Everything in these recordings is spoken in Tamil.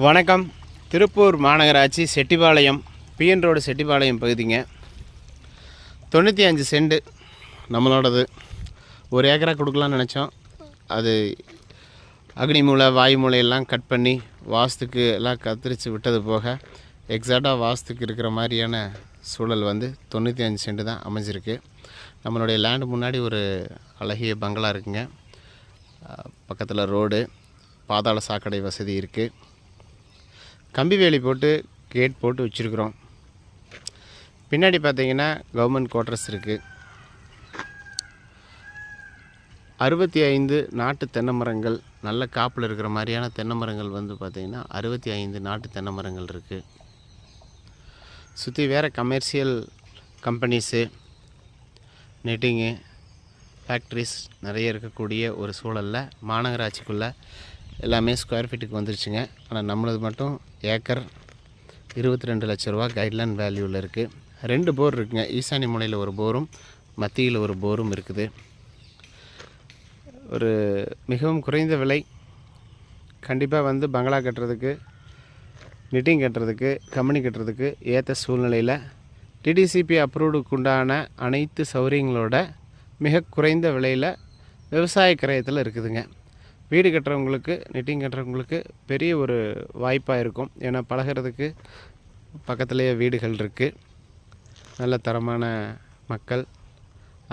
வணக்கம். திருப்பூர் மாநகராட்சி செட்டிபாளையம் பிஎன் ரோடு செட்டிபாளையம் பகுதிங்க. 95 சென்ட் நம்மளோடது. 1 ஏக்கரா கொடுக்கலான்னு நினச்சோம். அது அக்னி மூலை வாயு மூலையெல்லாம் கட் பண்ணி வாஸ்துக்கு எல்லாம் கத்திரிச்சு விட்டது போக எக்ஸாக்டாக வாஸ்துக்கு இருக்கிற மாதிரியான சூழல் 95 சென்ட் தான் அமைஞ்சிருக்கு. நம்மளுடைய லேண்டு முன்னாடி ஒரு அழகிய பங்களா இருக்குங்க. பக்கத்தில் ரோடு, பாதாள சாக்கடை வசதி இருக்குது. கம்பி வேலி போட்டு கேட் போட்டு வச்சுருக்குறோம். பின்னாடி பார்த்திங்கன்னா கவர்மெண்ட் குவார்ட்டர்ஸ் இருக்குது. 65 நாட்டு தென்னை மரங்கள், நல்ல காப்பில் இருக்கிற மாதிரியான தென்னை மரங்கள் பார்த்திங்கன்னா 65 நாட்டு தென்னை மரங்கள் இருக்குது. சுற்றி வேறு கமர்ஷியல் கம்பெனிஸு, நெட்டிங்கு, ஃபேக்ட்ரிஸ் நிறைய இருக்கக்கூடிய ஒரு சூழலில் மாநகராட்சிக்குள்ளே எல்லாமே ஸ்கொயர் ஃபீட்டுக்கு வந்துருச்சுங்க. ஆனால் நம்மளது மட்டும் ஏக்கர் 22 லட்ச ரூபா கைட்லைன் வேல்யூவில் இருக்குது. 2 போர் இருக்குங்க. ஈசானி மூலையில் ஒரு போரும் மத்தியில் ஒரு போரும் இருக்குது. ஒரு மிகவும் குறைந்த விலை. கண்டிப்பாக பங்களா கட்டுறதுக்கு, நிட்டிங் கட்டுறதுக்கு, கம்பெனி கட்டுறதுக்கு ஏற்ற சூழ்நிலையில் டிடிசிபி அப்ரூவ்டுக்கு உண்டான அனைத்து சௌகரியங்களோட மிக குறைந்த விலையில் விவசாய கிரயத்தில் இருக்குதுங்க. வீடு கட்டுறவங்களுக்கு, நிட்டிங் கட்டுறவங்களுக்கு பெரிய ஒரு வாய்ப்பாக இருக்கும். ஏன்னா பழகிறதுக்கு பக்கத்துலேயே வீடுகள் இருக்குது, நல்ல தரமான மக்கள்.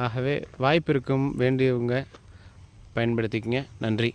ஆகவே வாய்ப்பு இருக்கும், வேண்டியவங்க பயன்படுத்திக்கங்க. நன்றி.